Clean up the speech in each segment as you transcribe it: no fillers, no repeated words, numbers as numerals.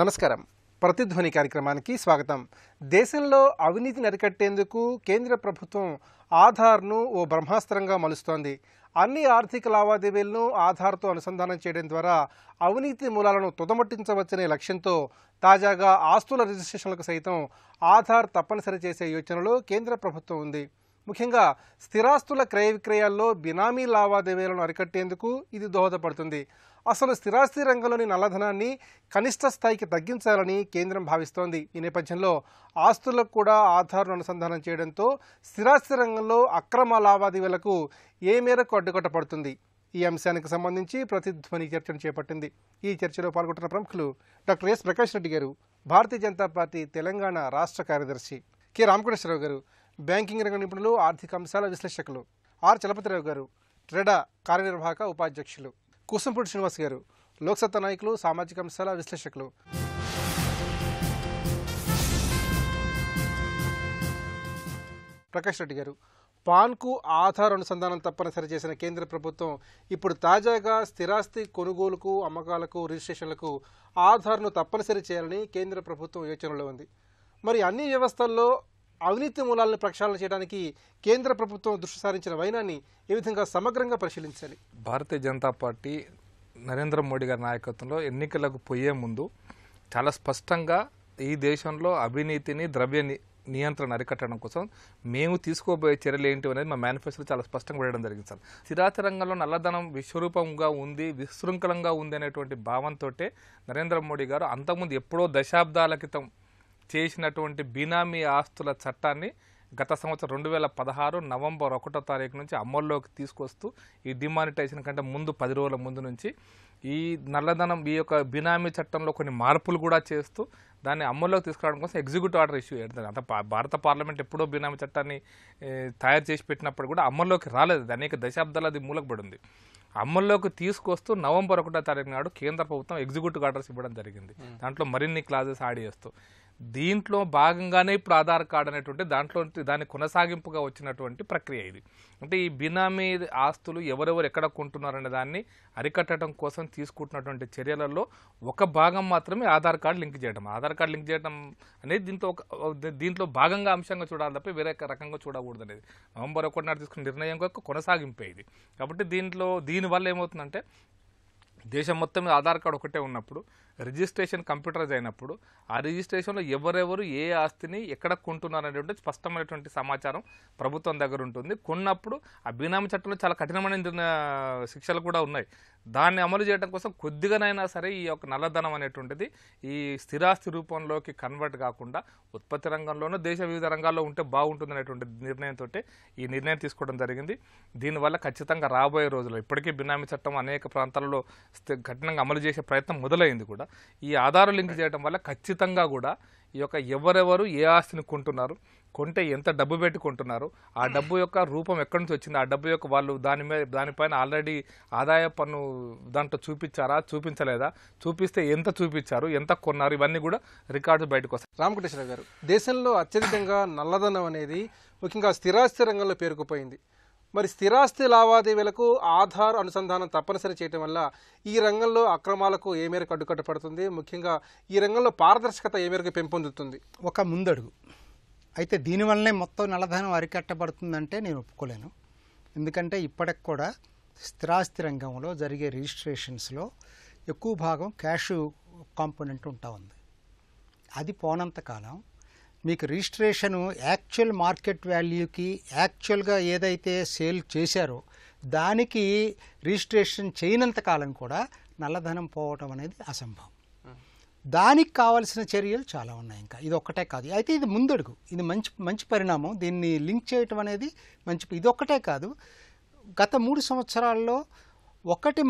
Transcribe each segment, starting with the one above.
నమస్కారం. ప్రతిధ్వని కార్యక్రమానికి స్వాగతం. దేశంలో అవినీతిని అరికట్టేందుకు కేంద్ర ప్రభుత్వం ఆధార్ను ఓ బ్రహ్మాస్త్రంగా మలుస్తోంది. అన్ని ఆర్థిక లావాదేవీలను ఆధార్తో అనుసంధానం చేయడం ద్వారా అవినీతి మూలాలను తుదముట్టించవచ్చనే లక్ష్యంతో తాజాగా ఆస్తుల రిజిస్ట్రేషన్లకు సైతం ఆధార్ తప్పనిసరి చేసే యోచనలో కేంద్ర ప్రభుత్వం ఉంది. ముఖ్యంగా స్థిరాస్తుల క్రయ విక్రయాల్లో బినామీ లావాదేవీలను అరికట్టేందుకు ఇది దోహదపడుతుంది. అసలు స్థిరాస్తి రంగంలోని నల్లధనాన్ని కనిష్ట స్థాయికి తగ్గించాలని కేంద్రం భావిస్తోంది. ఈ నేపథ్యంలో ఆస్తులకు కూడా ఆధార్ను అనుసంధానం చేయడంతో స్థిరాస్తి రంగంలో అక్రమ లావాదేవీలకు ఏ మేరకు అడ్డుకట్టపడుతుంది? ఈ అంశానికి సంబంధించి ప్రతిధ్వని చర్చను చేపట్టింది. ఈ చర్చలో పాల్గొంటున్న ప్రముఖులు డాక్టర్ ఎస్ ప్రకాష్ రెడ్డి గారు, భారతీయ జనతా పార్టీ తెలంగాణ రాష్ట్ర కార్యదర్శి, కె రామకృష్ణరావు గారు, బ్యాంకింగ్ రంగ నిపుణులు, ఆర్థిక అంశాల విశ్లేషకులు, ఆర్ చలపతిరావు గారు, ట్రెడా కార్యనిర్వాహక ఉపాధ్యక్షులు, కుసంపూడి శ్రీనివాస్ గారు, లోక్సత్తా నాయకులు, సామాజిక అంశాల విశ్లేషకులు. ప్రకాష్ రెడ్డి గారు, పాన్కు ఆధార్ అనుసంధానం తప్పనిసరి చేసిన కేంద్ర ప్రభుత్వం ఇప్పుడు తాజాగా స్థిరాస్తి కొనుగోలుకు, అమ్మకాలకు, రిజిస్ట్రేషన్లకు ఆధార్ను తప్పనిసరి చేయాలని కేంద్ర ప్రభుత్వం యోచనలో ఉంది. మరి అన్ని వ్యవస్థల్లో అవినీతి మూలాలను ప్రక్షాళన చేయడానికి కేంద్ర ప్రభుత్వం దృష్టి సారించిన వైనాన్ని ఏ విధంగా సమగ్రంగా పరిశీలించాలి? భారతీయ జనతా పార్టీ నరేంద్ర మోడీ గారి నాయకత్వంలో ఎన్నికలకు పోయే ముందు చాలా స్పష్టంగా ఈ దేశంలో అవినీతిని, ద్రవ్య నియంత్రణ అరికట్టడం కోసం మేము తీసుకోబోయే చర్యలు ఏంటి అనేది మా మేనిఫెస్టోలో చాలా స్పష్టంగా వేయడం జరిగింది సార్. స్థిరాస్తి రంగంలో నల్లధనం విశ్వరూపంగా ఉంది, విశృంఖలంగా ఉంది అనేటువంటి భావంతో నరేంద్ర మోడీ గారు అంతకుముందు ఎప్పుడో దశాబ్దాల క్రితం చేసినటువంటి బినామీ ఆస్తుల చట్టాన్ని గత సంవత్సరం 2016 నవంబర్ 1వ తారీఖు నుంచి అమల్లోకి తీసుకొస్తూ ఈ డిమానిటైజేషన్ కంటే ముందు 10 రోజుల ముందు నుంచి ఈ నల్లధనం ఈ యొక్క బినామీ చట్టంలో కొన్ని మార్పులు కూడా చేస్తూ దాన్ని అమల్లోకి తీసుకురావడం కోసం ఎగ్జిక్యూటివ్ ఆర్డర్ ఇష్యూ చేస్తుంది. అంత భారత పార్లమెంట్ ఎప్పుడో బినామీ చట్టాన్ని తయారు చేసి పెట్టినప్పుడు కూడా అమల్లోకి రాలేదు. అనేక దశాబ్దాలు అది మూలకపడింది. అమల్లోకి తీసుకొస్తూ నవంబర్ 1వ తారీఖు నాడు కేంద్ర ప్రభుత్వం ఎగ్జిక్యూటివ్ ఆర్డర్స్ ఇవ్వడం జరిగింది. దాంట్లో మరిన్ని క్లాజెస్ యాడ్ చేస్తూ దీంట్లో భాగంగానే ఇప్పుడు ఆధార్ కార్డు అనేటువంటి దాని కొనసాగింపుగా వచ్చినటువంటి ప్రక్రియ ఇది. అంటే ఈ బినామీ ఆస్తులు ఎవరెవరు ఎక్కడ కొంటున్నారనే దాన్ని అరికట్టడం కోసం తీసుకుంటున్నటువంటి చర్యలలో ఒక భాగం మాత్రమే ఆధార్ కార్డు లింక్ చేయడం. ఆధార్ కార్డు లింక్ చేయడం అనేది దీంట్లో భాగంగా అంశంగా చూడాలి తప్ప వేరే రకంగా చూడకూడదు అనేది నవంబర్ 1 నాడు తీసుకున్న నిర్ణయం యొక్క కొనసాగింపే ఇది. కాబట్టి దీనివల్ల ఏమవుతుందంటే దేశం మొత్తం మీద ఆధార్ కార్డు ఒకటే ఉన్నప్పుడు రిజిస్ట్రేషన్ కంప్యూటరైజ్ అయినప్పుడు ఆ రిజిస్ట్రేషన్లో ఎవరెవరు ఏ ఆస్తిని ఎక్కడ కొంటున్నారనేటువంటి స్పష్టమైనటువంటి సమాచారం ప్రభుత్వం దగ్గర ఉంటుంది. కొన్నప్పుడు ఆ బినామీ చట్టంలో చాలా కఠినమైన శిక్షలు కూడా ఉన్నాయి. దాన్ని అమలు చేయడం కోసం కొద్దిగానైనా సరే ఈ యొక్క నల్లధనం అనేటువంటిది ఈ స్థిరాస్తి రూపంలోకి కన్వర్ట్ కాకుండా ఉత్పత్తి రంగంలోనూ దేశ వివిధ రంగాల్లో ఉంటే బాగుంటుంది అనేటువంటి నిర్ణయంతో ఈ నిర్ణయం తీసుకోవడం జరిగింది. దీనివల్ల ఖచ్చితంగా రాబోయే రోజుల్లో ఇప్పటికీ బినామీ చట్టం అనేక ప్రాంతాల్లో కఠినంగా అమలు చేసే ప్రయత్నం మొదలైంది కూడా. ఈ ఆధార్ లింక్ చేయడం వల్ల ఖచ్చితంగా కూడా ఈ యొక్క ఎవరెవరు ఏ ఆస్తిని కొంటే ఎంత డబ్బు పెట్టి కొంటున్నారు, ఆ డబ్బు యొక్క రూపం ఎక్కడి నుంచి వచ్చింది, ఆ డబ్బు యొక్క వాళ్ళు దానిపైన ఆల్రెడీ ఆదాయ పన్ను దాంట్లో చూపించారా, చూపించలేదా, చూపిస్తే ఎంత చూపించారు, ఎంత కొన్నారు, ఇవన్నీ కూడా రికార్డు బయటకు వస్తాయి. రామకృష్ణరావు గారు, దేశంలో అత్యధికంగా నల్లధనం అనేది ముఖ్యంగా స్థిరాస్తి రంగంలో పేరుకుపోయింది. మరి స్థిరాస్తి లావాదేవీలకు ఆధార్ అనుసంధానం తప్పనిసరి చేయడం వల్ల ఈ రంగంలో అక్రమాలకు ఏ మేరకు అడ్డుకట్టపడుతుంది? ముఖ్యంగా ఈ రంగంలో పారదర్శకత ఏ మేరకు పెంపొందుతుంది? ఒక ముందడుగు. అయితే దీనివల్లనే మొత్తం నల్లధనం అరికట్టబడుతుందంటే నేను ఒప్పుకోలేను. ఎందుకంటే ఇప్పటికి కూడా స్థిరాస్తి రంగంలో జరిగే రిజిస్ట్రేషన్స్లో ఎక్కువ భాగం క్యాష్ కాంపోనెంట్ ఉంటా ఉంది. అది పోనంత కాలం మీకు రిజిస్ట్రేషను యాక్చువల్ మార్కెట్ వాల్యూకి యాక్చువల్గా ఏదైతే సేల్ చేశారో దానికి రిజిస్ట్రేషన్ చేయనంత కాలం కూడా నల్లధనం పోవటం అనేది అసంభవం. దానికి కావాల్సిన చర్యలు చాలా ఉన్నాయి. ఇంకా ఇది ఒక్కటే కాదు. అయితే ఇది ముందడుగు, ఇది మంచి పరిణామం. దీన్ని లింక్ చేయటం అనేది ఇది ఒక్కటే కాదు. గత 3 సంవత్సరాల్లో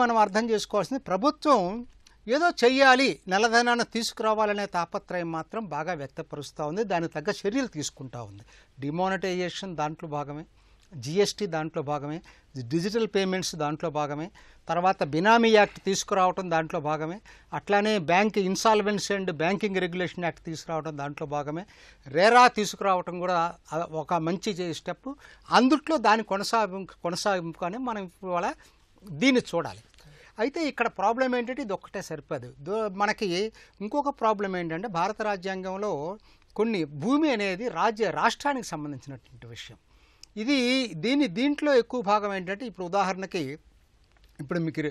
మనం అర్థం చేసుకోవాల్సింది, ప్రభుత్వం ఏదో చెయ్యాలి, నల్లధనాన్ని తీసుకురావాలనే తాపత్రయం మాత్రం బాగా వ్యక్తపరుస్తూ ఉంది. దానికి తగ్గ చర్యలు తీసుకుంటా ఉంది. డిమానిటైజేషన్ దాంట్లో భాగమే, జిఎస్టీ దాంట్లో భాగమే, డిజిటల్ పేమెంట్స్ దాంట్లో భాగమే, తర్వాత బినామీ యాక్ట్ తీసుకురావడం దాంట్లో భాగమే, అట్లానే bank insolvency and banking regulation act తీసుకురావడం దాంట్లో భాగమే, రేరా తీసుకురావడం కూడా ఒక మంచి స్టెప్. అందుట్లో దాని కొనసాగింపుగానే మనం ఇవాళ దీన్ని చూడాలి. అయితే ఇక్కడ ప్రాబ్లం ఏంటంటే ఇది ఒక్కటే సరిపోదు. మనకి ఇంకొక ప్రాబ్లం ఏంటంటే భారత రాజ్యాంగంలో కొన్ని భూమి అనేది రాష్ట్రానికి సంబంధించినటువంటి విషయం. దీంట్లో ఎక్కువ భాగం ఏంటంటే ఇప్పుడు ఉదాహరణకి ఇప్పుడు మీకు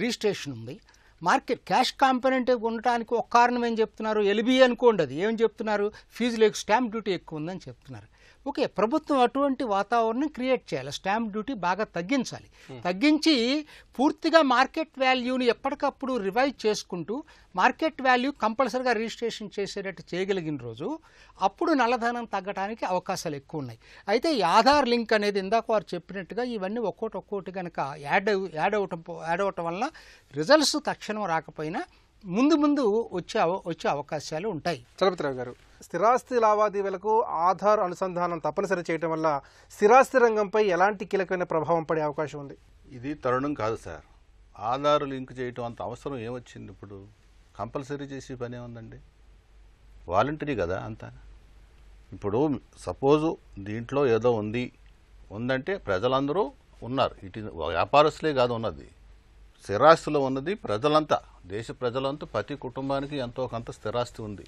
రిజిస్ట్రేషన్ ఉంది, మార్కెట్ క్యాష్ కాంపోనెంట్ ఉండటానికి ఒక కారణం ఏం చెప్తున్నారు, ఎల్బీ అనుకోండి, అది ఏం చెప్తున్నారు, ఫీజులు స్టాంప్ డ్యూటీ ఎక్కువ ఉందని చెప్తున్నారు. ఓకే, ప్రభుత్వం అటువంటి వాతావరణం క్రియేట్ చేయాలి, స్టాంప్ డ్యూటీ బాగా తగ్గించాలి, తగ్గించి పూర్తిగా మార్కెట్ వాల్యూని ఎప్పటికప్పుడు రివైజ్ చేసుకుంటూ మార్కెట్ వాల్యూ కంపల్సరీగా రిజిస్ట్రేషన్ చేసేటట్టు చేయగలిగిన రోజు అప్పుడు నల్లధనం తగ్గడానికి అవకాశాలు ఎక్కువ ఉన్నాయి. అయితే ఈ ఆధార్ లింక్ అనేది ఇందాక వారు చెప్పినట్టుగా ఇవన్నీ ఒక్కోటి కనుక యాడ్ అవటం వల్ల రిజల్ట్స్ తక్షణం రాకపోయినా ముందు వచ్చే అవకాశాలు ఉంటాయి. చలపతిరావు గారు, స్థిరాస్తి లావాదేవీలకు ఆధార్ అనుసంధానం తప్పనిసరి చేయడం వల్ల స్థిరాస్తి రంగంపై ఎలాంటి కీలకమైన ప్రభావం పడే అవకాశం ఉంది? ఇది తరుణం కాదు సార్. ఆధార్ లింక్ చేయటం అంత అవసరం ఏమొచ్చింది? ఇప్పుడు కంపల్సరీ చేసే పని ఏముందండి, వాలంటరీ కదా అంతా. ఇప్పుడు సపోజు దీంట్లో ఏదో ఉందంటే ప్రజలందరూ ఉన్నారు, వ్యాపారస్తులే కాదు ఉన్నది, స్థిరాస్తిలో ఉన్నది ప్రజలంతా, దేశ ప్రజలంతా, ప్రతి కుటుంబానికి ఎంతో కొంత స్థిరాస్తి ఉంది.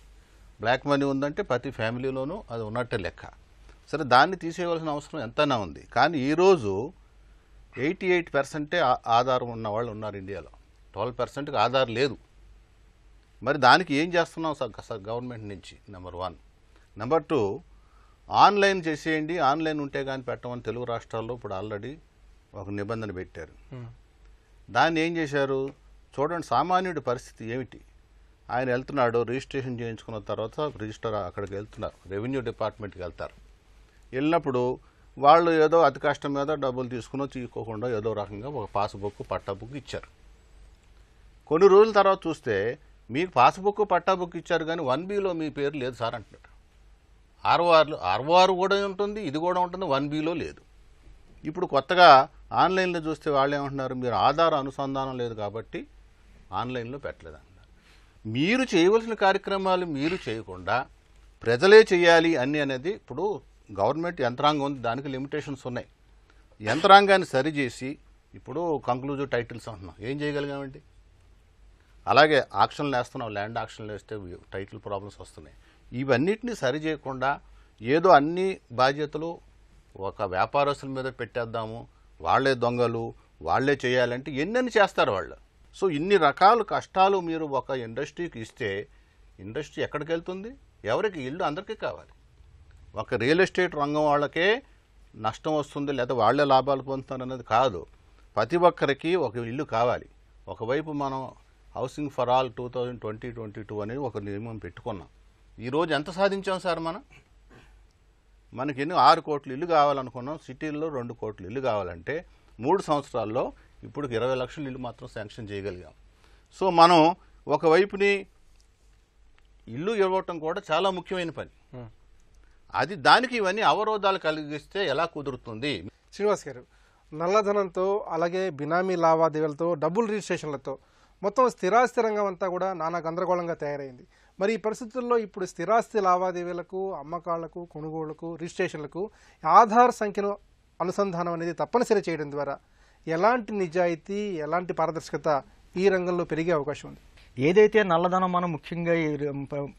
బ్లాక్ మనీ ఉందంటే ప్రతి ఫ్యామిలీలోనూ అది ఉన్నట్టే లెక్క. సరే, దాన్ని తీసేయవలసిన అవసరం ఎంతైనా ఉంది. కానీ ఈరోజు 88% ఆధారం ఉన్న వాళ్ళు ఉన్నారు ఇండియాలో, 12%కి ఆధార్ లేదు. మరి దానికి ఏం చేస్తున్నాం గవర్నమెంట్ నుంచి? నెంబర్ 1. నెంబర్ 2, ఆన్లైన్ చేసేయండి, ఆన్లైన్ ఉంటే కానీ పెట్టమని తెలుగు రాష్ట్రాల్లో ఇప్పుడు ఆల్రెడీ ఒక నిబంధన పెట్టారు. దాన్ని ఏం చేశారు చూడండి, సామాన్యుడి పరిస్థితి ఏమిటి? ఆయన వెళ్తున్నాడు, రిజిస్ట్రేషన్ చేయించుకున్న తర్వాత రిజిస్టర్ అక్కడికి వెళ్తున్నారు, రెవెన్యూ డిపార్ట్మెంట్కి వెళ్తారు. వెళ్ళినప్పుడు వాళ్ళు ఏదో అతి కష్టం మీద డబ్బులు తీసుకోకుండా ఏదో రకంగా ఒక పాస్బుక్ పట్టా బుక్ ఇచ్చారు. కొన్ని రోజుల తర్వాత చూస్తే మీకు పాస్బుక్ పట్టా బుక్ ఇచ్చారు కానీ 1Bలో మీ పేరు లేదు సార్ అంటున్నారు. ఆర్ఓఆర్ కూడా ఉంటుంది, ఇది కూడా ఉంటుంది, 1Bలో లేదు. ఇప్పుడు కొత్తగా ఆన్లైన్లో చూస్తే వాళ్ళు ఏమంటున్నారు, మీరు ఆధార్ అనుసంధానం లేదు కాబట్టి ఆన్లైన్లో పెట్టలేదు అంటున్నారు. మీరు చేయవలసిన కార్యక్రమాలు మీరు చేయకుండా ప్రజలే చేయాలి అనేది ఇప్పుడు గవర్నమెంట్ యంత్రాంగం ఉంది, దానికి లిమిటేషన్స్ ఉన్నాయి. యంత్రాంగాన్ని సరిచేసి ఇప్పుడు కంక్లూజివ్ టైటిల్స్ అంటున్నాం, ఏం చేయగలిగామండి? అలాగే ఆక్షన్లు వేస్తున్నాం, ల్యాండ్ ఆక్షన్లు వేస్తే టైటిల్ ప్రాబ్లమ్స్ వస్తున్నాయి. ఇవన్నిటినీ సరి చేయకుండా ఏదో అన్ని బాధ్యతలు ఒక వ్యాపారస్తుల మీద పెట్టేద్దాము, వాళ్లే దొంగలు, వాళ్లే చేయాలంటే ఎన్నెన్ని చేస్తారు వాళ్ళు. సో ఇన్ని రకాల కష్టాలు మీరు ఒక ఇండస్ట్రీకి ఇస్తే ఇండస్ట్రీ ఎక్కడికి వెళ్తుంది? ఎవరికి? ఇల్లు అందరికీ కావాలి. ఒక రియల్ ఎస్టేట్ రంగం వాళ్ళకే నష్టం వస్తుంది లేదా వాళ్లే లాభాలు పొందుతారు అనేది కాదు, ప్రతి ఒక్కరికి ఒక ఇల్లు కావాలి. ఒకవైపు మనం హౌసింగ్ ఫర్ ఆల్ 2022 అనేది ఒక నియమం పెట్టుకున్నాం. ఈరోజు ఎంత సాధించాం సార్? మనకి 6 కోట్ల ఇల్లు కావాలనుకున్నాం, సిటీల్లో 2 కోట్ల ఇల్లు కావాలంటే 3 సంవత్సరాల్లో ఇప్పుడు 20 లక్షల ఇల్లు మాత్రం శాంక్షన్ చేయగలిగాం. సో మనం ఒకవైపుని ఇల్లు ఇవ్వటం కూడా చాలా ముఖ్యమైన పని, దానికి ఇవన్నీ అవరోధాలు కలిగిస్తే ఎలా కుదురుతుంది? శ్రీనివాస్ గారు, నల్లధనంతో అలాగే బినామీ లావాదేవీలతో డబుల్ రిజిస్ట్రేషన్లతో మొత్తం స్థిరాస్తి రంగం అంతా కూడా నానా గందరగోళంగా తయారైంది. మరి ఈ పరిస్థితుల్లో ఇప్పుడు స్థిరాస్తి లావాదేవీలకు, అమ్మకాలకు, కొనుగోళ్లకు, రిజిస్ట్రేషన్లకు ఆధార్ సంఖ్యను అనుసంధానం అనేది తప్పనిసరి చేయడం ద్వారా ఎలాంటి నిజాయితీ, ఎలాంటి పారదర్శకత ఈ రంగంలో పెరిగే అవకాశం ఉంది? ఏదైతే నల్లధనం మనం ముఖ్యంగా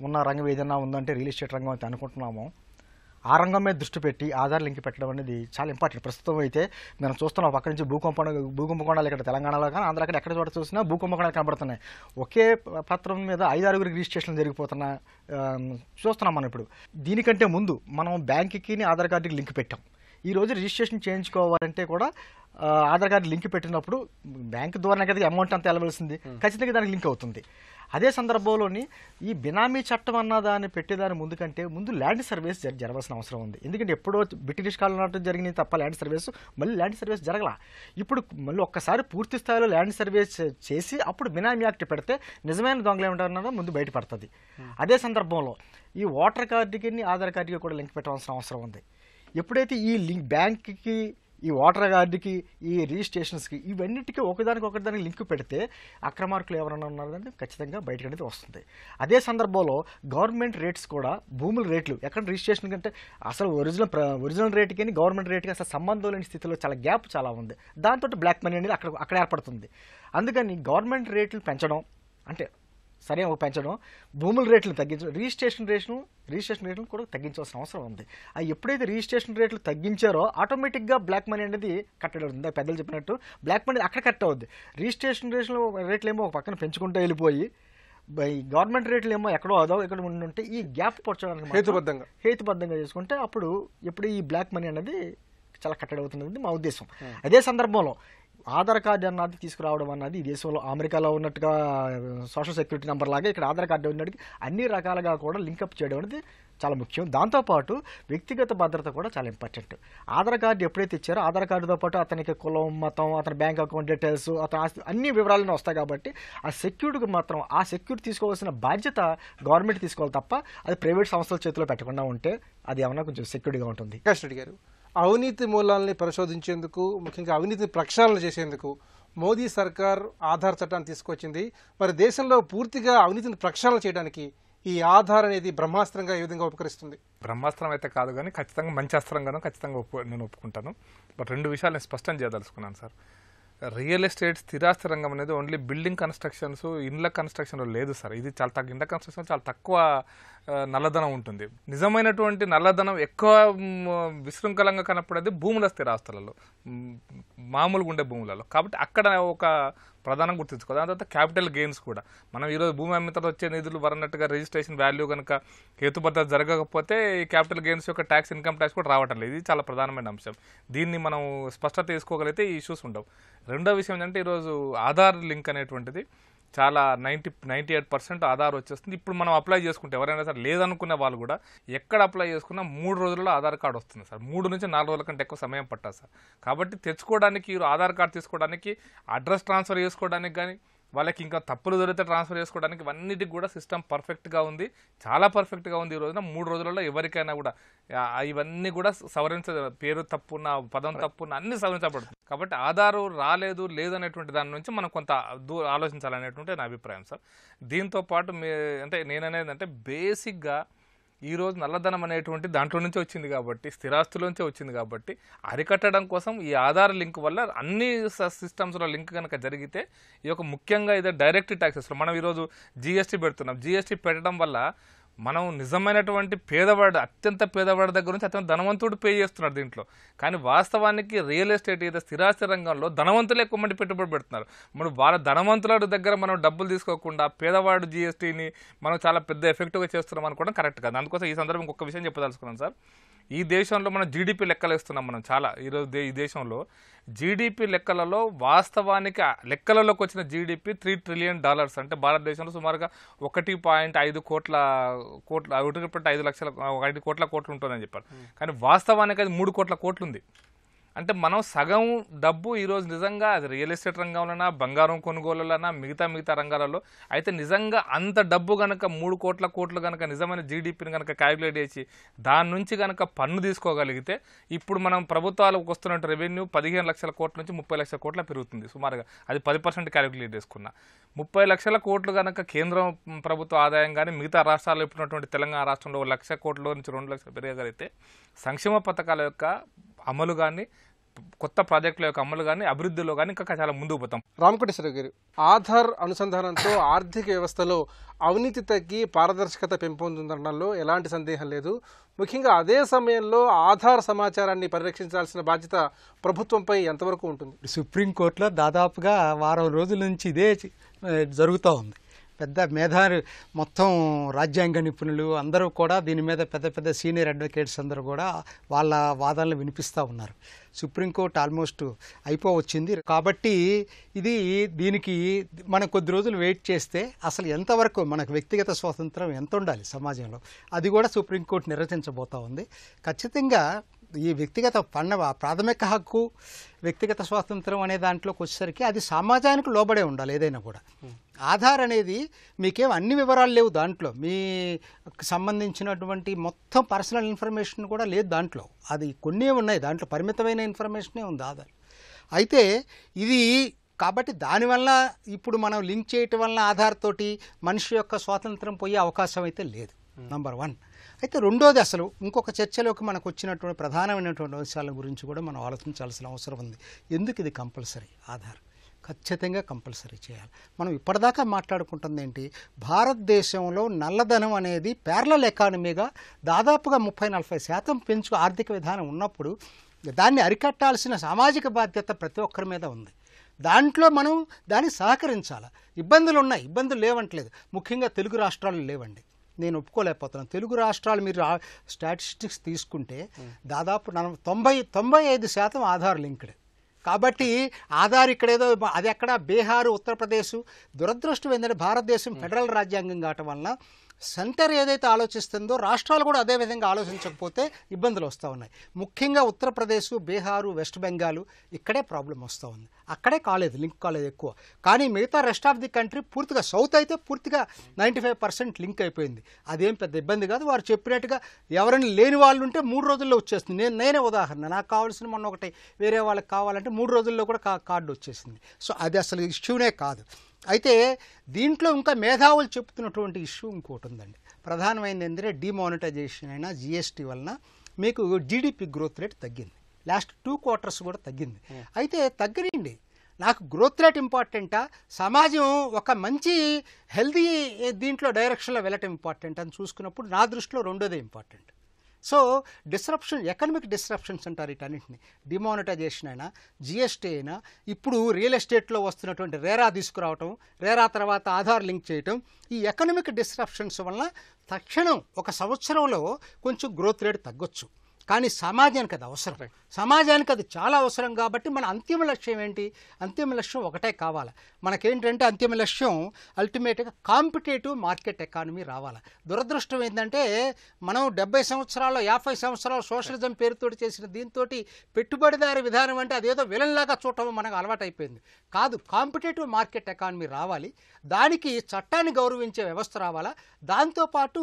ఉన్న రంగం ఏదైనా ఉందంటే రియల్ ఎస్టేట్ రంగం అయితే అనుకుంటున్నామో ఆ రంగం మీద దృష్టి పెట్టి ఆధార్ లింక్ పెట్టడం అనేది చాలా ఇంపార్టెంట్. ప్రస్తుతం అయితే మనం చూస్తున్నాం పక్క నుంచి భూకంపకోణాలు ఇక్కడ తెలంగాణలో కానీ ఆంధ్ర ఎక్కడ చోట చూసినా భూకంపకోణాలు కనబడుతున్నాయి. ఒకే పత్రం మీద 5-6 రిజిస్ట్రేషన్లు జరిగిపోతున్నా చూస్తున్నాం మనం. ఇప్పుడు దీనికంటే ముందు మనం బ్యాంకుకి ఆధార్ కార్డుకి లింక్ పెట్టాం. ఈరోజు రిజిస్ట్రేషన్ చేయించుకోవాలంటే కూడా ఆధార్ కార్డు లింక్ పెట్టినప్పుడు బ్యాంకు ద్వారా కదా అమౌంట్ అంతా వెళ్ళవలసింది, ఖచ్చితంగా దానికి లింక్ అవుతుంది. అదే సందర్భంలోని ఈ బినామీ చట్టం అన్న దాన్ని పెట్టేదాని ముందు ల్యాండ్ సర్వీస్ జరగాల్సిన అవసరం ఉంది. ఎందుకంటే ఎప్పుడో బ్రిటిష్ కాలంలో జరిగినది తప్ప ల్యాండ్ సర్వీస్ మళ్ళీ ల్యాండ్ సర్వీస్ జరగల. ఇప్పుడు మళ్ళీ ఒక్కసారి పూర్తి స్థాయిలో ల్యాండ్ సర్వీస్ చేసి అప్పుడు బినామీ యాక్ట్ పెడితే నిజమైన దొంగలు ఏమిటన్నదో ముందు బయటపడుతుంది. అదే సందర్భంలో ఈ ఓటర్ కార్డుకి ఆధార్ కార్డుకి కూడా లింక్ పెట్టవలసిన అవసరం ఉంది. ఎప్పుడైతే ఈ లింక్ బ్యాంక్కి ఈ ఓటర్ కార్డుకి ఈ రిజిస్ట్రేషన్స్కి ఇవన్నిటికీ ఒకదానికి లింక్ పెడితే అక్రమార్కులు ఎవరైనా ఉన్నారంటే ఖచ్చితంగా బయటకు అనేది వస్తుంది. అదే సందర్భంలో గవర్నమెంట్ రేట్స్ కూడా భూముల రేట్లు ఎక్కడ రిజిస్ట్రేషన్ కంటే అసలు ఒరిజినల్ రేటుకి గవర్నమెంట్ రేటుకి అసలు సంబంధం లేని స్థితిలో చాలా గ్యాప్ చాలా ఉంది. దాంతో బ్లాక్ మనీ అనేది అక్కడ ఏర్పడుతుంది. అందుకని గవర్నమెంట్ రేట్లు పెంచడం అంటే సరే పెంచడం, భూముల రేట్లు తగ్గించడం, రిజిస్ట్రేషన్ రేట్లు కూడా తగ్గించాల్సిన అవసరం ఉంది. అవి ఎప్పుడైతే రిజిస్ట్రేషన్ రేట్లు తగ్గించారో ఆటోమేటిక్గా బ్లాక్ మనీ అనేది కట్టడం పెద్దలు చెప్పినట్టు బ్లాక్ మనీ అక్కడ కట్ అవుద్ది. రిజిస్ట్రేషన్ రేట్లు ఏమో ఒక పక్కన పెంచుకుంటూ వెళ్ళిపోయి గవర్నమెంట్ రేట్లు ఏమో ఎక్కడో అదో ఇక్కడ ఉంటే ఈ గ్యాప్ పొచ్చడానికి హేతుబద్ధంగా చేసుకుంటే అప్పుడు ఎప్పుడు ఈ బ్లాక్ మనీ అనేది చాలా కట్టడి అవుతున్నది మా ఉద్దేశం. అదే సందర్భంలో ఆధార్ కార్డు అన్నది తీసుకురావడం అన్నది ఈ దేశంలో అమెరికాలో ఉన్నట్టుగా సోషల్ సెక్యూరిటీ నెంబర్ లాగా ఇక్కడ ఆధార్ కార్డు ఉన్నట్టుగా అన్ని రకాలుగా కూడా లింకప్ చేయడం అనేది చాలా ముఖ్యం. దాంతోపాటు వ్యక్తిగత భద్రత కూడా చాలా ఇంపార్టెంట్. ఆధార్ కార్డు ఎప్పుడైతే ఇచ్చారో ఆధార్ కార్డుతో పాటు అతనికి కులం, మతం, అతని బ్యాంక్ అకౌంట్ డీటెయిల్స్, అతని ఆస్తి అన్ని వివరాలను వస్తాయి. కాబట్టి ఆ సెక్యూరిటీకి మాత్రం ఆ సెక్యూరిటీ తీసుకోవాల్సిన బాధ్యత గవర్నమెంట్ తీసుకోవాలి తప్ప అది ప్రైవేట్ సంస్థల చేతిలో పెట్టకుండా ఉంటే అది ఏమన్నా కొంచెం సెక్యూరిటీగా ఉంటుంది. ప్రకాష్ రెడ్డి గారు, అవినీతి మూలాలని పరిశోధించేందుకు, ముఖ్యంగా అవినీతిని ప్రక్షాళన చేసేందుకు మోదీ సర్కార్ ఆధార్ చట్టాన్ని తీసుకొచ్చింది. మరి దేశంలో పూర్తిగా అవినీతిని ప్రక్షాళన చేయడానికి ఈ ఆధార్ అనేది బ్రహ్మాస్త్రంగా ఏ విధంగా ఉపకరిస్తుంది? బ్రహ్మాస్త్రం అయితే కాదు కానీ ఖచ్చితంగా మంచి అస్త్రంగానూ ఖచ్చితంగా నేను ఒప్పుకుంటాను. బట్ 2 విషయాలు నేను స్పష్టం చేయదలుచుకున్నాను సార్. రియల్ ఎస్టేట్ స్థిరాస్తి రంగం అనేది ఓన్లీ బిల్డింగ్ కన్స్ట్రక్షన్స్, ఇండ్ల కన్స్ట్రక్షన్లో లేదు సార్. ఇది చాలా ఇండ్ల కన్స్ట్రక్షన్ చాలా తక్కువ నల్లధనం ఉంటుంది. నిజమైనటువంటి నల్లధనం ఎక్కువ విశృంఖలంగా కనపడేది భూముల స్థిరాస్తులలో, మామూలుగా ఉండే భూములలో. కాబట్టి అక్కడ ఒక ప్రధానం గుర్తుంచుకోవాలి. దాని తర్వాత క్యాపిటల్ గెయిన్స్ కూడా. మనం ఈరోజు భూమి అమ్మిన తర్వాత వచ్చే నిధులు వరన్నట్టుగా రిజిస్ట్రేషన్ వాల్యూ కనుక హేతుబద్ధత జరగకపోతే ఈ క్యాపిటల్ గెయిన్స్ యొక్క ట్యాక్స్, ఇన్కమ్ ట్యాక్స్ కూడా రావటం లేదు. ఇది చాలా ప్రధానమైన అంశం. దీన్ని మనం స్పష్టత తీసుకోగలిగితే ఈ ఇష్యూస్ ఉండవు. రెండో విషయం ఏంటంటే ఈరోజు ఆధార్ లింక్ అనేటువంటిది చాలా 98% ఆధార్ వచ్చేస్తుంది. ఇప్పుడు మనం అప్లై చేసుకుంటే ఎవరైనా సరే లేదనుకునే వాళ్ళు కూడా ఎక్కడ అప్లై చేసుకున్నా 3 రోజుల్లో ఆధార్ కార్డు వస్తుంది సార్. 3 నుంచి 4 రోజుల కంటే ఎక్కువ సమయం పట్టదు సార్. కాబట్టి తెచ్చుకోవడానికి, ఆధార్ కార్డు తీసుకోవడానికి, అడ్రస్ ట్రాన్స్ఫర్ చేసుకోవడానికి కానీ, వాళ్ళకి ఇంకా తప్పులు దొరికితే ట్రాన్స్ఫర్ చేసుకోవడానికి ఇవన్నిటికి కూడా సిస్టమ్ పర్ఫెక్ట్గా ఉంది, చాలా పర్ఫెక్ట్గా ఉంది. ఈ రోజున 3 రోజులలో ఎవరికైనా కూడా ఇవన్నీ కూడా పేరు తప్పున్న, పదం తప్పున్న అన్ని సవరించబడుతుంది. కాబట్టి ఆధారు రాలేదు లేదనేటువంటి దాని నుంచి మనం కొంత ఆలోచించాలనేటువంటి నా అభిప్రాయం సార్. దీంతో పాటు అంటే నేననేది అంటే బేసిక్గా ఈరోజు నల్లధనం అనేటువంటి దాంట్లో నుంచే వచ్చింది కాబట్టి, స్థిరాస్తులోంచే వచ్చింది కాబట్టి అరికట్టడం కోసం ఈ ఆధార్ లింక్ వల్ల అన్ని సిస్టమ్స్లో లింక్ కనుక జరిగితే ఈ యొక్క ముఖ్యంగా ఇదే డైరెక్ట్ ట్యాక్సెస్లో మనం ఈరోజు జీఎస్టీ పెడుతున్నాం. జీఎస్టీ పెట్టడం వల్ల మనం నిజమైనటువంటి పేదవాడు, అత్యంత పేదవాడి దగ్గర నుంచి అత్యంత ధనవంతుడు పే చేస్తున్నాడు దీంట్లో. కానీ వాస్తవానికి రియల్ ఎస్టేట్ ఏదో స్థిరాస్తి రంగంలో ధనవంతులు ఎక్కువ మంది పెట్టుబడి పెడుతున్నారు. మనం వాళ్ళ ధనవంతుల దగ్గర మనం డబ్బులు తీసుకోకుండా పేదవాడు జీఎస్టీని మనం చాలా పెద్ద ఎఫెక్టివ్గా చేస్తున్నాం అనుకోవడం కరెక్ట్ కాదు. అందుకోసం ఈ సందర్భం ఇంకొక విషయం చెప్పదలుచుకున్నాను సార్. ఈ దేశంలో మనం జీడిపి లెక్కలు ఇస్తున్నాం. మనం చాలా ఈరోజు ఈ దేశంలో జీడిపి లెక్కలలో వాస్తవానికి లెక్కలలోకి వచ్చిన జీడిపి $3 ట్రిలియన్. అంటే భారతదేశంలో సుమారుగా 1.5 కోట్ల 5 కోట్లు ఉంటుందని చెప్పారు. కానీ వాస్తవానికి అది 3 కోట్ల కోట్లు ఉంది. అంటే మనం సగం డబ్బు ఈరోజు నిజంగా అది రియల్ ఎస్టేట్ రంగంలోనా, బంగారం కొనుగోలులనా, మిగతా రంగాలలో అయితే నిజంగా అంత డబ్బు కనుక 3 కోట్లు కనుక నిజమైన జీడిపిని కనుక క్యాలిక్యులేట్ చేసి దాని నుంచి కనుక పన్ను తీసుకోగలిగితే ఇప్పుడు మనం ప్రభుత్వాలకు వస్తున్న రెవెన్యూ 15 లక్షల కోట్ల నుంచి 30 లక్షల కోట్ల పెరుగుతుంది సుమారుగా. అది 10% క్యాలిక్యులేట్ చేసుకున్నా 30 లక్షల కోట్లు కనుక కేంద్రం ప్రభుత్వ ఆదాయం కానీ మిగతా రాష్ట్రాల్లో ఇప్పుడున్నటువంటి తెలంగాణ రాష్ట్రంలో 1 లక్ష కోట్ల నుంచి 2 లక్షలు పెరగగలిగితే సంక్షేమ పథకాల యొక్క అమలు కానీ, కొత్త ప్రాజెక్టుల యొక్క అమలు కానీ, అభివృద్ధిలో కానీ ఇంకా చాలా ముందుకు పోతాం. రామకోటేశ్వర గారు, ఆధార్ అనుసంధానంతో ఆర్థిక వ్యవస్థలో అవినీతి తగ్గి పారదర్శకత పెంపొందుతుందనడంలో ఎలాంటి సందేహం లేదు. ముఖ్యంగా అదే సమయంలో ఆధార్ సమాచారాన్ని పరిరక్షించాల్సిన బాధ్యత ప్రభుత్వంపై ఎంతవరకు ఉంటుంది? సుప్రీంకోర్టులో దాదాపుగా వారం రోజుల నుంచి ఇదే జరుగుతూ ఉంది. పెద్ద మేధావి మొత్తం రాజ్యాంగ నిపుణులు అందరూ కూడా దీని మీద పెద్ద సీనియర్ అడ్వకేట్స్ అందరూ కూడా వాళ్ళ వాదనలు వినిపిస్తూ ఉన్నారు. సుప్రీంకోర్టు ఆల్మోస్ట్ అయిపోవచ్చింది. కాబట్టి దీనికి మనం కొద్ది రోజులు వెయిట్ చేస్తే అసలు ఎంతవరకు మనకు వ్యక్తిగత స్వాతంత్రం ఎంత ఉండాలి సమాజంలో అది కూడా సుప్రీంకోర్టు నిర్వచించబోతూ ఉంది. ఖచ్చితంగా ఈ వ్యక్తిగత ప్రాథమిక హక్కు వ్యక్తిగత స్వాతంత్రం అనే దాంట్లోకి వచ్చేసరికి అది సమాజానికి లోబడే ఉండాలి ఏదైనా కూడా. ఆధార్ అనేది మీకేం అన్ని వివరాలు లేవు దాంట్లో, మీకు సంబంధించినటువంటి మొత్తం పర్సనల్ ఇన్ఫర్మేషన్ కూడా లేదు దాంట్లో. అది కొన్ని ఉన్నాయి దాంట్లో, పరిమితమైన ఇన్ఫర్మేషనే ఉంది ఆధార్. అయితే ఇది కాబట్టి దానివల్ల ఇప్పుడు మనం లింక్ చేయటం వల్ల ఆధార్ తోటి మనిషి యొక్క స్వాతంత్రం పోయే అవకాశం అయితే లేదు, నంబర్ 1. అయితే రెండోది, అసలు ఇంకొక చర్చలోకి మనకు వచ్చినటువంటి ప్రధానమైనటువంటి అంశాల గురించి కూడా మనం ఆలోచించాల్సిన అవసరం ఉంది. ఎందుకు ఇది కంపల్సరీ? ఆధార్ ఖచ్చితంగా కంపల్సరీ చేయాలి. మనం ఇప్పటిదాకా మాట్లాడుకుంటుంది ఏంటి, భారతదేశంలో నల్లధనం అనేది ప్యారలల్ ఎకానమీగా దాదాపుగా 30-40% ఆర్థిక విధానం ఉన్నప్పుడు దాన్ని అరికట్టాల్సిన సామాజిక బాధ్యత ప్రతి ఒక్కరి మీద ఉంది. దాంట్లో మనం దాన్ని సహకరించాలి. ఇబ్బందులు ఉన్నాయి, ఇబ్బందులు లేవంటలేదు. ముఖ్యంగా తెలుగు రాష్ట్రాలు లేవండి, నేను ఒప్పుకోలేకపోతున్నాను. తెలుగు రాష్ట్రాలు మీరు స్టాటిస్టిక్స్ తీసుకుంటే దాదాపు 95% ఆధార్ లింక్డ్. కాబట్టి ఆధార్ ఇక్కడేదో అది ఎక్కడ బీహారు, ఉత్తరప్రదేశ్. దురదృష్టం ఏంటంటే భారతదేశం ఫెడరల్ రాజ్యాంగం కావటం వలన సెంటర్ ఏదైతే ఆలోచిస్తుందో రాష్ట్రాలు కూడా అదే విధంగా ఆలోచించకపోతే ఇబ్బందులు వస్తూ ఉన్నాయి. ముఖ్యంగా ఉత్తరప్రదేశ్, బీహారు, వెస్ట్ బెంగాల్ ఇక్కడే ప్రాబ్లం వస్తూ ఉంది. అక్కడే కాలేదు, లింక్ కాలేదు ఎక్కువ. కానీ మిగతా రెస్ట్ ఆఫ్ ది కంట్రీ పూర్తిగా, సౌత్ అయితే పూర్తిగా 95% లింక్ అయిపోయింది. అదేం పెద్ద ఇబ్బంది కాదు. వారు చెప్పినట్టుగా ఎవరైనా లేని వాళ్ళు ఉంటే 3 రోజుల్లో వచ్చేస్తుంది. నేనే ఉదాహరణ, నాకు కావాల్సిన మొన్న ఒకటి వేరే వాళ్ళకి కావాలంటే 3 రోజుల్లో కూడా కార్డు వచ్చేసింది. సో అది అసలు ఇష్యూనే కాదు. అయితే దీంట్లో ఇంకా మేధావులు చెప్తున్నటువంటి ఇష్యూ ఇంకోటి ఉందండి. ప్రధానమైనది ఏంటంటే డిమానిటైజేషన్ అయినా జిఎస్టీ వలన మీకు జీడిపి గ్రోత్ రేట్ తగ్గింది. లాస్ట్ 2 quarters కూడా తగ్గింది. అయితే తగ్గనండి, నాకు గ్రోత్ రేట్ ఇంపార్టెంటా, సమాజం ఒక మంచి హెల్దీ దీంట్లో డైరెక్షన్లో వెళ్ళటం ఇంపార్టెంట్ అని చూసుకున్నప్పుడు నా దృష్టిలో రెండోదే important. So disruption, economic disruptions అంటారు వీటన్నింటినీ. డిమానిటైజేషన్ అయినా, జిఎస్టీ అయినా, ఇప్పుడు రియల్ ఎస్టేట్లో వస్తున్నటువంటి రేరా తీసుకురావటం, రేరా తర్వాత ఆధార్ లింక్ చేయటం, ఈ ఎకనామిక్ డిస్రప్షన్స్ వలన తక్షణం 1 సంవత్సరంలో కొంచెం గ్రోత్ రేట్ తగ్గొచ్చు. కానీ సమాజానికి అది అవసరం, సమాజానికి అది చాలా అవసరం. కాబట్టి మన అంతిమ లక్ష్యం ఏంటి? అంతిమ లక్ష్యం ఒకటే కావాలి మనకేంటంటే, అంతిమ లక్ష్యం అల్టిమేట్గా కాంపిటేటివ్ మార్కెట్ ఎకానమీ రావాలి. దురదృష్టం ఏంటంటే మనం 70 సంవత్సరాలు 50 సంవత్సరాలు సోషలిజం పేరుతో చేసిన దీంతో పెట్టుబడిదారి విధానం అంటే అదేదో విలన్లాగా చూడటం మనకు అలవాటైపోయింది. కాదు, కాంపిటేటివ్ మార్కెట్ ఎకానమీ రావాలి. దానికి చట్టాన్ని గౌరవించే వ్యవస్థ రావాలా. దాంతోపాటు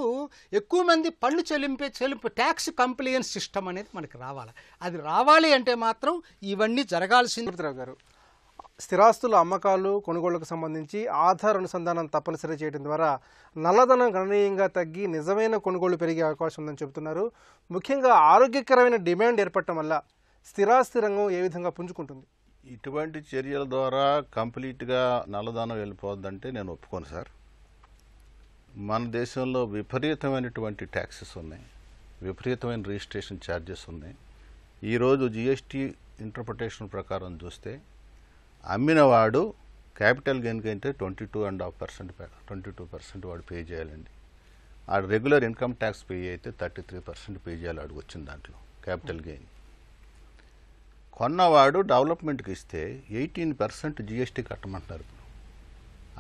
ఎక్కువ మంది పన్ను చెల్లింపు ట్యాక్స్ కంప్లైయన్స్ సిస్టమ్ అనేది మనకి రావాలి. అది రావాలి అంటే మాత్రం ఇవన్నీ జరగాల్సింది. తిరుపతిరావు గారు, స్థిరాస్తుల అమ్మకాలు కొనుగోళ్లకు సంబంధించి ఆధార్ అనుసంధానం తప్పనిసరి చేయడం ద్వారా నల్లధనం గణనీయంగా తగ్గి నిజమైన కొనుగోళ్లు పెరిగే అవకాశం ఉందని చెబుతున్నారు. ముఖ్యంగా ఆరోగ్యకరమైన డిమాండ్ ఏర్పడటం వల్ల స్థిరాస్తి రంగం ఏ విధంగా పుంజుకుంటుంది? ఇటువంటి చర్యల ద్వారా కంప్లీట్గా నల్లధనం వెళ్ళిపోద్దంటే నేను ఒప్పుకోను సార్. మన దేశంలో విపరీతమైనటువంటి ట్యాక్సెస్ ఉన్నాయి, విపరీతమైన రిజిస్ట్రేషన్ ఛార్జెస్ ఉన్నాయి. ఈరోజు జిఎస్టీ ఇంటర్ప్రిటేషన్ ప్రకారం చూస్తే అమ్మినవాడు క్యాపిటల్ గెయిన్కి అయితే 22.5% వాడు పే చేయాలండి. ఆ రెగ్యులర్ ఇన్కమ్ ట్యాక్స్ పే అయితే 33% పే చేయాలి. వాడికి వచ్చిన దాంట్లో క్యాపిటల్ గెయిన్. కొన్నవాడు డెవలప్మెంట్కి ఇస్తే 18% జిఎస్టీ కట్టమంటున్నారు. ఇప్పుడు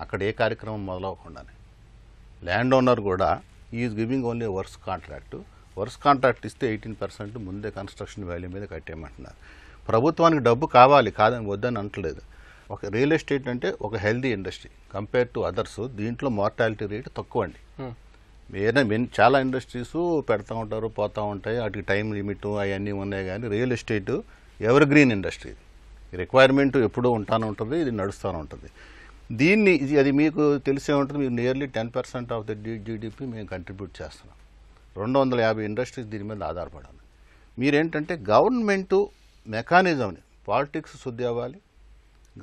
అక్కడ ఏ కార్యక్రమం మొదలవకుండానే ల్యాండ్ ఓనర్ కూడా is giving only works contract ఇస్తే 18% ముందే కన్స్ట్రక్షన్ వాల్యూ మీద కట్టేయమంటున్నారు. ప్రభుత్వానికి డబ్బు కావాలి, కాదని వద్దని అంటలేదు. ఒక రియల్ ఎస్టేట్ అంటే ఒక healthy industry compare to others. దీంట్లో మార్టాలిటీ రేట్ తక్కువ అండి. చాలా ఇండస్ట్రీస్ పెడతా ఉంటారు, పోతూ ఉంటాయి, వాటికి టైం లిమిట్ అవన్నీ ఉన్నాయి. కానీ real estate ever green industry. Requirement ఎప్పుడూ ఉంటానే ఉంటుంది, ఇది నడుస్తూనే ఉంటుంది. దీన్ని అది మీకు తెలిసే ఉంటుంది. మీరు నియర్లీ 10% ఆఫ్ ద జీడిపి మేము కంట్రిబ్యూట్ చేస్తున్నాం. 250 ఇండస్ట్రీస్ దీని మీద ఆధారపడాలి. మీరేంటంటే గవర్నమెంటు మెకానిజంని, పాలిటిక్స్ శుద్ధి అవ్వాలి,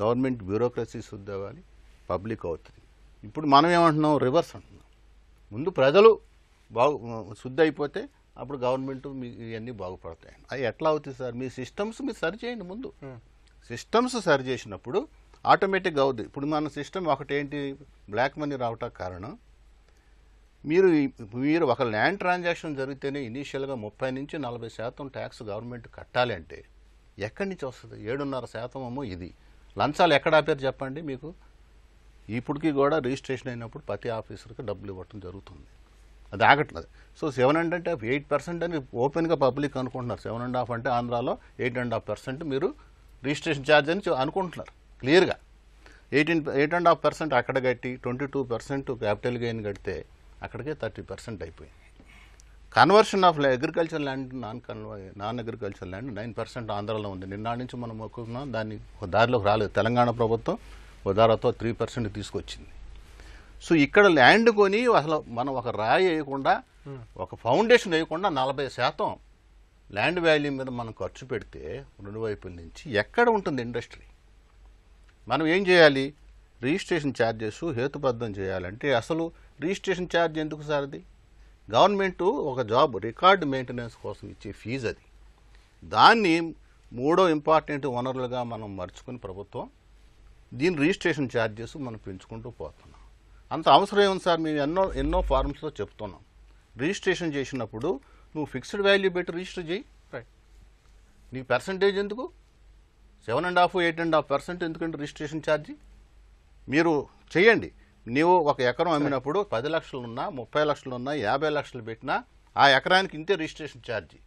గవర్నమెంట్ బ్యూరోక్రసీ శుద్ధి అవ్వాలి, పబ్లిక్ అవుతుంది. ఇప్పుడు మనం ఏమంటున్నాం, రివర్స్ అంటున్నాం. ముందు ప్రజలు శుద్ధి అయిపోతే అప్పుడు గవర్నమెంట్ ఇవన్నీ బాగుపడతాయి. అది ఎట్లా అవుతుంది సార్? మీ సిస్టమ్స్ మీరు సరి చేయండి. ముందు సిస్టమ్స్ సరి చేసినప్పుడు ఆటోమేటిక్గా అవుతుంది. ఇప్పుడు మన సిస్టమ్ ఒకటేంటి, బ్లాక్ మనీ రావటానికి కారణం మీరు ఒక ల్యాండ్ ట్రాన్సాక్షన్ జరిగితేనే ఇనీషియల్గా 30 నుంచి 40% ట్యాక్స్ గవర్నమెంట్ కట్టాలి అంటే ఎక్కడి నుంచి వస్తుంది? 7.5% ఇది. లంచాలు ఎక్కడ ఆపారు చెప్పండి మీకు? ఇప్పటికీ కూడా రిజిస్ట్రేషన్ అయినప్పుడు ప్రతి ఆఫీసర్కి డబ్బులు ఇవ్వటం జరుగుతుంది. అది ఆగట్లేదు. సో 7.8% అని ఓపెన్గా పబ్లిక్ అనుకుంటున్నారు. 7.5 అంటే ఆంధ్రాలో 8.5% మీరు రిజిస్ట్రేషన్ ఛార్జ్ అని అనుకుంటున్నారు క్లియర్గా. 8.5% అక్కడ కట్టి 22% క్యాపిటల్ గెయిన్ కడితే అక్కడికే 30% అయిపోయింది. Conversion of agriculture land non agriculture land 9% ఆంధ్రాలో ఉంది. నిన్న నుంచి మనం మొక్కున్నాం, దాన్ని దారిలోకి రాలేదు. తెలంగాణ ప్రభుత్వం ఉదారతో 3% తీసుకొచ్చింది. సో ఇక్కడ ల్యాండ్ కొని అసలు మనం ఒక రాయి వేయకుండా, ఒక ఫౌండేషన్ వేయకుండా 40% ల్యాండ్ వాల్యూ మీద మనం ఖర్చు పెడితే రెండు వైపుల నుంచి ఎక్కడ ఉంటుంది ఇండస్ట్రీ? మనం ఏం చేయాలి? రిజిస్ట్రేషన్ ఛార్జెస్ హేతుబద్ధం చేయాలంటే అసలు రిజిస్ట్రేషన్ ఛార్జ్ ఎందుకు సార్? అది గవర్నమెంట్ ఒక జాబ్ రికార్డ్ మెయింటెనెన్స్ కోసం ఇచ్చే ఫీజు అది. దాన్ని మూడో ఇంపార్టెంట్ వనరులుగా మనం మర్చుకుని ప్రభుత్వం దీని రిజిస్ట్రేషన్ ఛార్జెస్ మనం పెంచుకుంటూ పోతున్నాం. అంత అవసరం ఏముంది సార్? మేము ఎన్నో ఫార్మ్స్లో చెప్తున్నాం, రిజిస్ట్రేషన్ చేసినప్పుడు నువ్వు ఫిక్స్డ్ వాల్యూ పెట్టి రిజిస్టర్ చేయి. నీకు పర్సంటేజ్ ఎందుకు? 7.5, 8.5% ఎందుకంటే రిజిస్ట్రేషన్ ఛార్జీ మీరు చేయండి. నీవు ఒక ఎకరం అమ్మినప్పుడు 10 లక్షలు ఉన్నా, 30 లక్షలు ఉన్నా, 50 లక్షలు పెట్టినా ఆ ఎకరానికి ఇంతే రిజిస్ట్రేషన్ ఛార్జీ.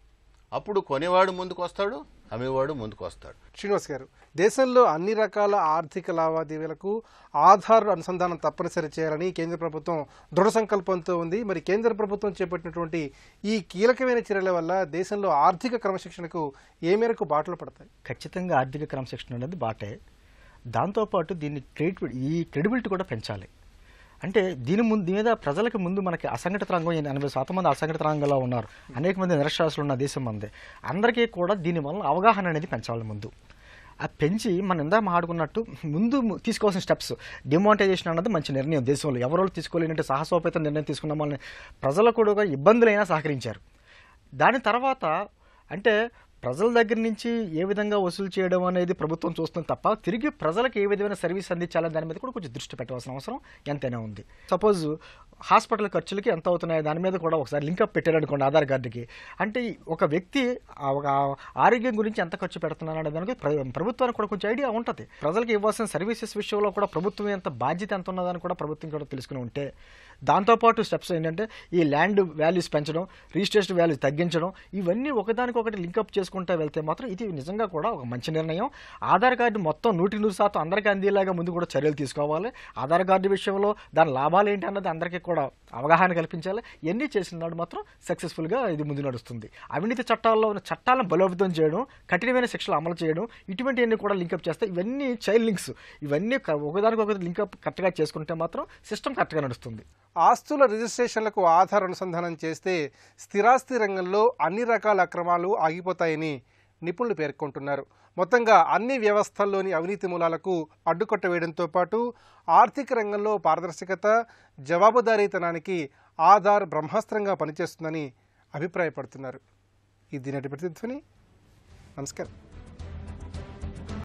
అప్పుడు కొనేవాడు ముందుకు వస్తాడు, అమ్మేవాడు ముందుకు వస్తాడు. శ్రీనివాస్ గారు, దేశంలో అన్ని రకాల ఆర్థిక లావాదేవీలకు ఆధార్ అనుసంధానం తప్పనిసరి చేయాలని కేంద్ర ప్రభుత్వం దృఢ సంకల్పంతో ఉంది. మరి కేంద్ర ప్రభుత్వం చేపట్టినటువంటి ఈ కీలకమైన చర్యల వల్ల దేశంలో ఆర్థిక క్రమశిక్షణకు ఏ మేరకు బాటలు పడతాయి? ఖచ్చితంగా ఆర్థిక క్రమశిక్షణ అనేది బాటే. దాంతోపాటు దీన్ని క్రెడిబిలిటీ కూడా పెంచాలి. అంటే దీని మీద ప్రజలకు ముందు మనకి అసంఘటిత రంగం 80% మంది అసంఘటిత రంగంలో ఉన్నారు, అనేక మంది నిరక్షరాస్యులు ఉన్న దేశం మంది. అందరికీ కూడా దీనివల్ల అవగాహన అనేది పెంచాలి. ముందు అది పెంచి మనం ఇందాక మాట్లాడుకున్నట్టు ముందు తీసుకోవాల్సిన స్టెప్స్, డిమానిటైజేషన్ అన్నది మంచి నిర్ణయం. దేశంలో ఎవరో తీసుకోలేనంటే సాహసోపేత నిర్ణయం తీసుకున్న వాళ్ళని ప్రజలు కూడా ఇబ్బందులైనా సహకరించారు. దాని తర్వాత అంటే ప్రజల దగ్గర నుంచి ఏ విధంగా వసూలు చేయడం అనేది ప్రభుత్వం చూస్తుంది తప్ప తిరిగి ప్రజలకు ఏ విధమైన సర్వీస్ అందించాలని దాని మీద కూడా కొంచెం దృష్టి పెట్టవలసిన అవసరం ఎంతైనా ఉంది. సపోజ్ హాస్పిటల్ ఖర్చులకి ఎంత అవుతున్నాయి దాని మీద కూడా ఒకసారి లింకప్ పెట్టారనుకోండి ఆధార్ కార్డుకి. అంటే ఒక వ్యక్తి ఒక ఆరోగ్యం గురించి ఎంత ఖర్చు పెడుతున్నారు అనే దానికి ప్రభుత్వానికి కూడా కొంచెం ఐడియా ఉంటుంది. ప్రజలకు ఇవ్వాల్సిన సర్వీసెస్ విషయంలో కూడా ప్రభుత్వం ఎంత బాధ్యత ఎంత ఉన్నదని కూడా ప్రభుత్వం కూడా తెలుసుకుని ఉంటే, దాంతోపాటు స్టెప్స్ ఏంటంటే ఈ ల్యాండ్ వాల్యూస్ పెంచడం, రిజిస్ట్రేషన్ వాల్యూస్ తగ్గించడం, ఇవన్నీ ఒకదానికొకటి లింకప్ చేసుకుంటూ వెళ్తే మాత్రం ఇది నిజంగా కూడా ఒక మంచి నిర్ణయం. ఆధార్ కార్డు మొత్తం 100% అందరికీ అందేలాగా ముందు కూడా చర్యలు తీసుకోవాలి. ఆధార్ కార్డు విషయంలో దాని లాభాలు ఏంటి అన్నది అందరికీ కూడా అవగాహన కల్పించాలి. ఇవన్నీ చేసిన నాడు మాత్రం సక్సెస్ఫుల్గా ఇది ముందు నడుస్తుంది. అవినీతి చట్టాల్లో ఉన్న చట్టాలను బలోపేతం చేయడం, కఠినమైన శిక్షలు అమలు చేయడం, ఇటువంటివన్నీ కూడా లింకప్ చేస్తే ఇవన్నీ చైల్డ్ లింక్స్, ఇవన్నీ ఒకదానికొకటి లింకప్ కరెక్ట్గా చేసుకుంటే మాత్రం సిస్టమ్ కరెక్ట్గా నడుస్తుంది. ఆస్తుల రిజిస్ట్రేషన్లకు ఆధార్ అనుసంధానం చేస్తే స్థిరాస్తి రంగంలో అన్ని రకాల అక్రమాలు ఆగిపోతాయని నిపుణులు పేర్కొంటున్నారు. మొత్తంగా అన్ని వ్యవస్థల్లోని అవినీతి మూలాలకు అడ్డుకట్ట వేయడంతో పాటు ఆర్థిక రంగంలో పారదర్శకత, జవాబుదారీతనానికి ఆధార్ బ్రహ్మాస్త్రంగా పనిచేస్తుందని అభిప్రాయపడుతున్నారు. ఇది నేటి ప్రతిధ్వని. నమస్కారం.